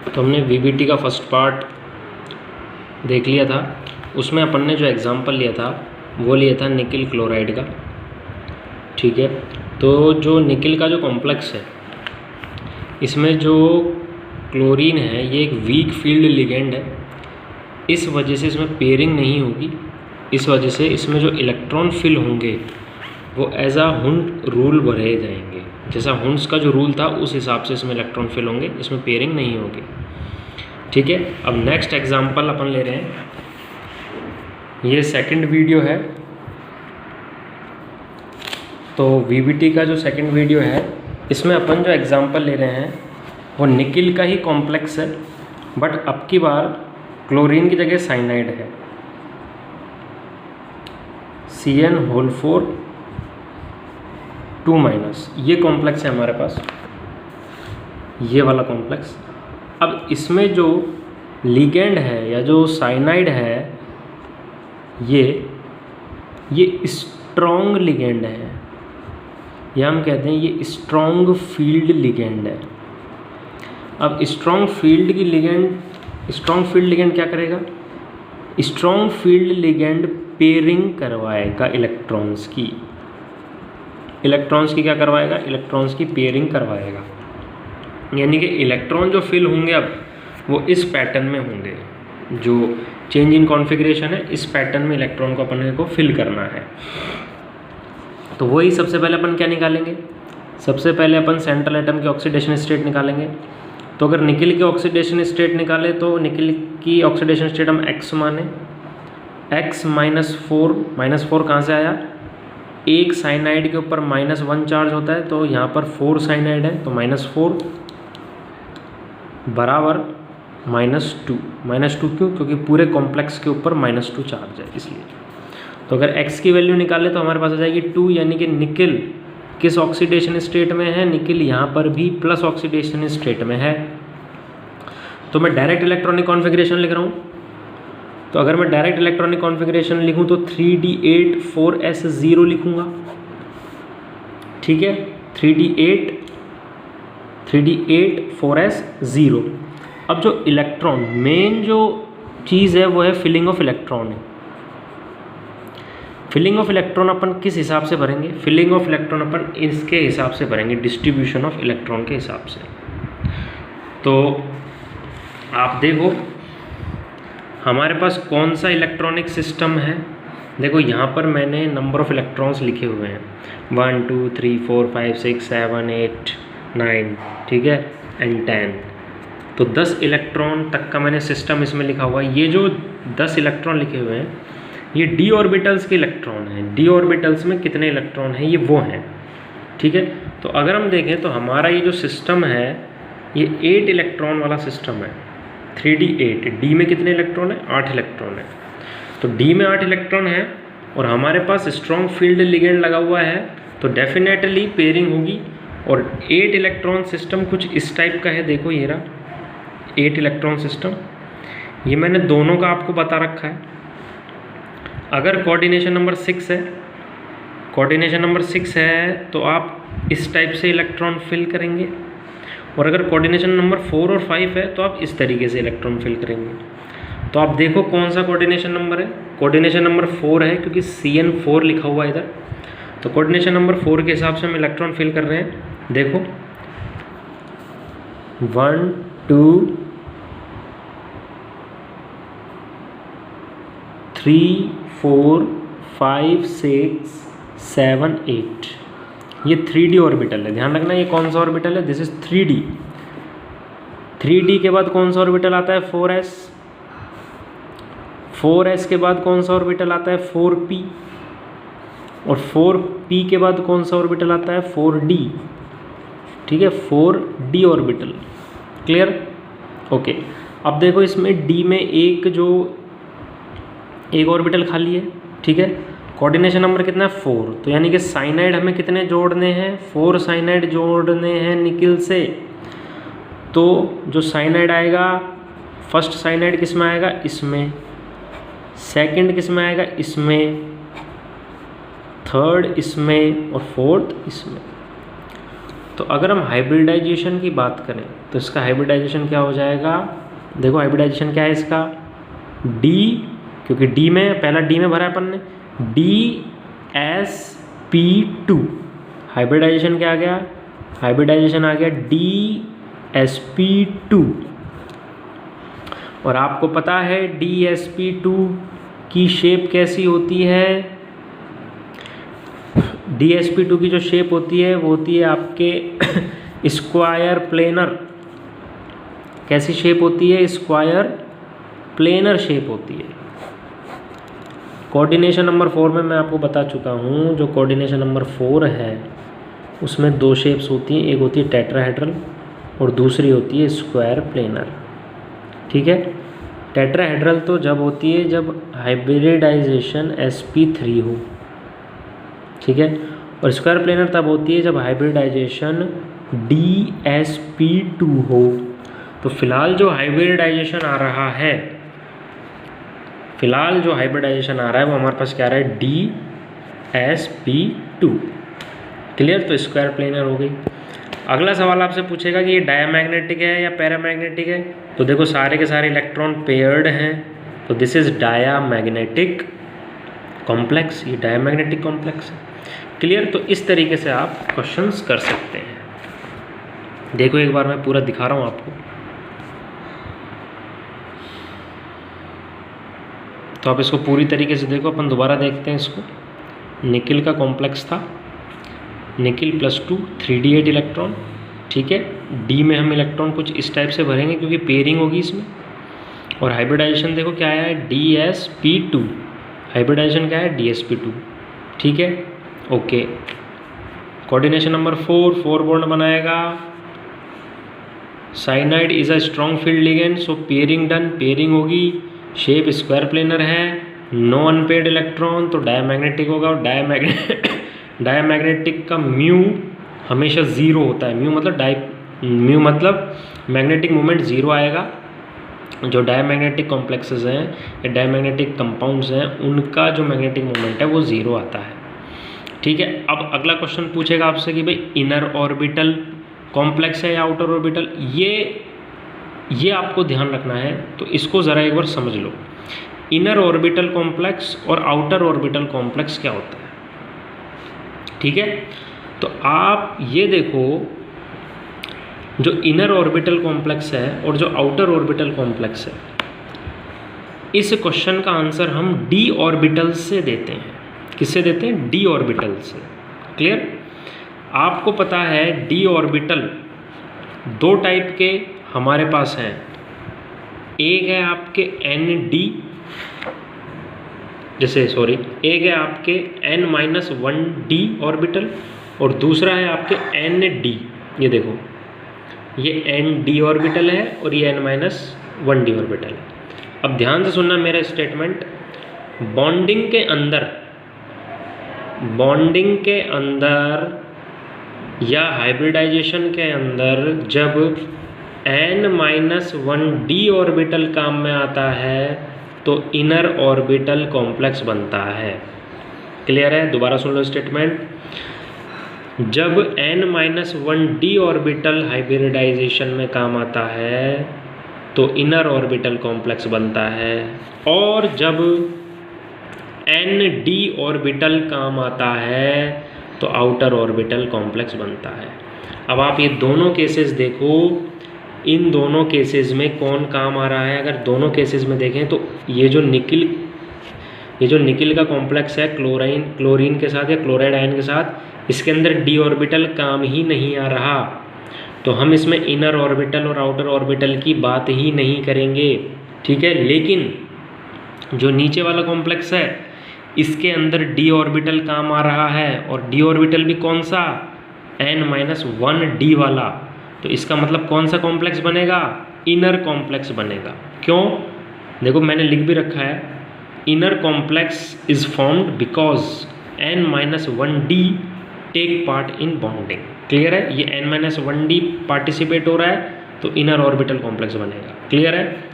तो हमने वीबीटी का फर्स्ट पार्ट देख लिया था। उसमें अपन ने जो एग्ज़ाम्पल लिया था वो लिया था निकिल क्लोराइड का। ठीक है, तो जो निकिल का जो कॉम्प्लेक्स है, इसमें जो क्लोरीन है ये एक वीक फील्ड लिगेंड है। इस वजह से इसमें पेयरिंग नहीं होगी। इस वजह से इसमें जो इलेक्ट्रॉन फिल होंगे वो एज आ हुंड रूल भरे जाएंगे। जैसा हुंड्स का जो रूल था उस हिसाब से इसमें इलेक्ट्रॉन फिल होंगे, इसमें पेयरिंग नहीं होगी। ठीक है, अब नेक्स्ट एग्जांपल अपन ले रहे हैं। ये सेकंड वीडियो है। तो वीबीटी का जो सेकंड वीडियो है इसमें अपन जो एग्जांपल ले रहे हैं वो निकिल का ही कॉम्प्लेक्स है, बट अब की बार क्लोरीन की जगह साइनाइड है। CN⁴2- ये कॉम्प्लेक्स है हमारे पास, ये वाला कॉम्प्लेक्स। अब इसमें जो लिगेंड है या जो साइनाइड है ये स्ट्रॉन्ग लिगेंड है, या हम कहते हैं ये स्ट्रॉन्ग फील्ड लिगेंड है। अब स्ट्रॉन्ग फील्ड लिगेंड क्या करेगा? स्ट्रॉन्ग फील्ड लिगेंड पेयरिंग करवाएगा इलेक्ट्रॉन्स की। क्या करवाएगा? इलेक्ट्रॉन्स की पेयरिंग करवाएगा। यानी कि इलेक्ट्रॉन जो फिल होंगे अब वो इस पैटर्न में होंगे। जो चेंज इन कॉन्फ़िगरेशन है, इस पैटर्न में इलेक्ट्रॉन को अपने को फिल करना है। तो वही सबसे पहले अपन क्या निकालेंगे? सबसे पहले अपन सेंट्रल एटम की ऑक्सीडेशन स्टेट निकालेंगे। तो अगर निकिल की ऑक्सीडेशन स्टेट निकाले तो निकिल की ऑक्सीडेशन स्टेट हम x माने। x -4 कहाँ से आया? एक साइनाइड के ऊपर -1 चार्ज होता है, तो यहाँ पर 4 साइनाइड है, तो -4 बराबर -2। -2 क्यों? क्योंकि पूरे कॉम्प्लेक्स के ऊपर -2 चार्ज है, इसलिए। तो अगर x की वैल्यू निकाले तो हमारे पास आ जाएगी 2, यानी कि निकिल किस ऑक्सीडेशन स्टेट में है? निकिल यहाँ पर भी प्लस ऑक्सीडेशन स्टेट में है। तो मैं डायरेक्ट इलेक्ट्रॉनिक कॉन्फ़िगरेशन लिख रहा हूँ। तो अगर मैं डायरेक्ट इलेक्ट्रॉनिक कॉन्फ़िगरेशन लिखूँ तो 3d8 4s0 लिखूँगा। ठीक है, 3d8 4s0। अब जो इलेक्ट्रॉन, मेन जो चीज़ है वो है फिलिंग ऑफ इलेक्ट्रॉन है। फिलिंग ऑफ इलेक्ट्रॉन अपन किस हिसाब से भरेंगे? फिलिंग ऑफ इलेक्ट्रॉन अपन इसके हिसाब से भरेंगे, डिस्ट्रीब्यूशन ऑफ इलेक्ट्रॉन के हिसाब से। तो आप देखो हमारे पास कौन सा इलेक्ट्रॉनिक सिस्टम है। देखो यहाँ पर मैंने नंबर ऑफ़ इलेक्ट्रॉन्स लिखे हुए हैं 1 2 3 4 5 6 7 8 9, ठीक है, एंड 10। तो 10 इलेक्ट्रॉन तक का मैंने सिस्टम इसमें लिखा हुआ है। ये जो 10 इलेक्ट्रॉन लिखे हुए हैं ये डी ऑर्बिटल्स के इलेक्ट्रॉन हैं। डी ऑर्बिटल्स में कितने इलेक्ट्रॉन हैं? ये वो हैं। ठीक है, तो अगर हम देखें तो हमारा ये जो सिस्टम है ये 8 इलेक्ट्रॉन वाला सिस्टम है। 3d8। डी में कितने इलेक्ट्रॉन है? 8 इलेक्ट्रॉन है। तो डी में 8 इलेक्ट्रॉन है और हमारे पास स्ट्रॉन्ग फील्ड लिगेंड लगा हुआ है, तो डेफिनेटली पेयरिंग होगी। और 8 इलेक्ट्रॉन सिस्टम कुछ इस टाइप का है। देखो ये रहा 8 इलेक्ट्रॉन सिस्टम। ये मैंने दोनों का आपको बता रखा है। अगर कोऑर्डिनेशन नंबर 6 है तो आप इस टाइप से इलेक्ट्रॉन फिल करेंगे, और अगर कोऑर्डिनेशन नंबर 4 और 5 है तो आप इस तरीके से इलेक्ट्रॉन फिल करेंगे। तो आप देखो कौन सा कोऑर्डिनेशन नंबर है। कोऑर्डिनेशन नंबर 4 है, क्योंकि CN4 लिखा हुआ है इधर। तो कोऑर्डिनेशन नंबर 4 के हिसाब से हम इलेक्ट्रॉन फिल कर रहे हैं। देखो 1 2 3 4 5 6 7 8। ये 3d ऑर्बिटल है। ध्यान रखना ये कौन सा ऑर्बिटल है? This is 3d। 3d के बाद कौन सा ऑर्बिटल आता है? 4s। 4s के बाद कौन सा ऑर्बिटल आता है? 4p। और 4p के बाद कौन सा ऑर्बिटल आता है? 4d। ठीक है, 4d ऑर्बिटल। क्लियर? ओके। अब देखो इसमें d में एक ऑर्बिटल खाली है। ठीक है, कोऑर्डिनेशन नंबर कितना है? 4। तो यानी कि साइनाइड हमें कितने जोड़ने हैं? 4 साइनाइड जोड़ने हैं निकिल से। तो जो साइनाइड आएगा, फर्स्ट साइनाइड किस में आएगा? इसमें। सेकंड किस में आएगा? इसमें। थर्ड इसमें, और फोर्थ इसमें। तो अगर हम हाइब्रिडाइजेशन की बात करें तो इसका हाइब्रिडाइजेशन क्या हो जाएगा, देखो हाइब्रिडाइजेशन क्या है इसका, डी, क्योंकि डी में पहला डी में भरा है अपन ने, DsP2, हाइब्रिडाइजेशन क्या आ गया, हाइब्रिडाइजेशन आ गया DsP2। और आपको पता है DsP2 की शेप कैसी होती है, DsP2 की जो शेप होती है वो होती है आपके स्क्वायर प्लेनर। कैसी शेप होती है, स्क्वायर प्लेनर शेप होती है। कोऑर्डिनेशन नंबर 4 में मैं आपको बता चुका हूँ, जो कोऑर्डिनेशन नंबर 4 है उसमें दो शेप्स होती हैं, एक होती है टेट्राहेड्रल और दूसरी होती है स्क्वायर प्लेनर। ठीक है, टेट्राहेड्रल तो जब होती है जब हाइब्रिडाइजेशन sp3 हो, ठीक है, और स्क्वायर प्लेनर तब होती है जब हाइब्रिडाइजेशन DsP2 हो। तो फिलहाल जो हाइब्रिडाइजेशन आ रहा है, फिलहाल जो हाइब्रिडाइजेशन आ रहा है वो हमारे पास क्या आ रहा है, DsP2। क्लियर, तो स्क्वायर प्लेनर हो गई। अगला सवाल आपसे पूछेगा कि ये डायामैग्नेटिक है या पैरामैग्नेटिक है, तो देखो सारे के सारे इलेक्ट्रॉन पेयर्ड हैं, तो दिस इज डायामैग्नेटिक कॉम्प्लेक्स, ये डायामैग्नेटिक कॉम्प्लेक्स है। क्लियर, तो इस तरीके से आप क्वेश्चंस कर सकते हैं। देखो एक बार मैं पूरा दिखा रहा हूँ आपको, तो आप इसको पूरी तरीके से देखो। अपन दोबारा देखते हैं इसको। निकिल का कॉम्प्लेक्स था, निकिल +2 3d8 इलेक्ट्रॉन, ठीक है। डी में हम इलेक्ट्रॉन कुछ इस टाइप से भरेंगे क्योंकि पेयरिंग होगी इसमें। और हाइब्रिडाइजेशन देखो क्या आया है, DsP2, हाइब्रिडाइजेशन क्या है, DsP2, ठीक है, ओके। कोऑर्डिनेशन नंबर 4 बॉन्ड बनाएगा, cyanide is a strong field ligand, so pairing done, pairing होगी, शेप स्क्वायर प्लेनर है, नो अनपेयर्ड इलेक्ट्रॉन, तो डायमैग्नेटिक होगा। और डायमैग्नेटिक का म्यू हमेशा 0 होता है। म्यू मतलब मैग्नेटिक मोमेंट 0 आएगा। जो डायमैग्नेटिक कॉम्प्लेक्सेस हैं या डायमैग्नेटिक कंपाउंड्स हैं उनका जो मैग्नेटिक मोमेंट है वो 0 आता है, ठीक है। अब अगला क्वेश्चन पूछेगा आपसे कि भाई इनर ऑर्बिटल कॉम्प्लेक्स है या आउटर ऑर्बिटल, ये आपको ध्यान रखना है। तो इसको ज़रा एक बार समझ लो, इनर ऑर्बिटल कॉम्प्लेक्स और आउटर ऑर्बिटल कॉम्प्लेक्स क्या होता है, ठीक है। तो आप ये देखो, जो इनर ऑर्बिटल कॉम्प्लेक्स है और जो आउटर ऑर्बिटल कॉम्प्लेक्स है, इस क्वेश्चन का आंसर हम डी ऑर्बिटल से देते हैं। किससे देते हैं, डी ऑर्बिटल से। क्लियर, आपको पता है डी ऑर्बिटल दो टाइप के हमारे पास हैं। एक है आपके ND, एक है आपके N-1D ऑर्बिटल और दूसरा है आपके ND। ये देखो, ये ND ऑर्बिटल है और ये N-1D ऑर्बिटल है। अब ध्यान से सुनना मेरा स्टेटमेंट, बॉन्डिंग के अंदर या हाइब्रिडाइजेशन के अंदर जब N-1D ऑर्बिटल काम में आता है तो इनर ऑर्बिटल कॉम्प्लेक्स बनता है। क्लियर है, दोबारा सुन लो स्टेटमेंट, जब N-1D ऑर्बिटल हाइब्रिडाइजेशन में काम आता है तो इनर ऑर्बिटल कॉम्प्लेक्स बनता है, और जब ND ऑर्बिटल काम आता है तो आउटर ऑर्बिटल कॉम्प्लेक्स बनता है। अब आप ये दोनों केसेस देखो, इन दोनों केसेस में कौन काम आ रहा है। अगर दोनों केसेस में देखें तो ये जो निकिल का कॉम्प्लेक्स है क्लोरीन के साथ या क्लोराइड आयन के साथ, इसके अंदर डी ऑर्बिटल काम ही नहीं आ रहा, तो हम इसमें इनर ऑर्बिटल और आउटर ऑर्बिटल की बात ही नहीं करेंगे, ठीक है। लेकिन जो नीचे वाला कॉम्प्लेक्स है इसके अंदर डी ऑर्बिटल काम आ रहा है, और डी ऑर्बिटल भी कौन सा, N-1D वाला, तो इसका मतलब कौन सा कॉम्प्लेक्स बनेगा, इनर कॉम्प्लेक्स बनेगा। क्यों, देखो मैंने लिख भी रखा है, inner complex is formed because N-1D take part in bonding. Clear है, ये N-1D पार्टिसिपेट हो रहा है तो इनर ऑर्बिटल कॉम्प्लेक्स बनेगा। क्लियर है।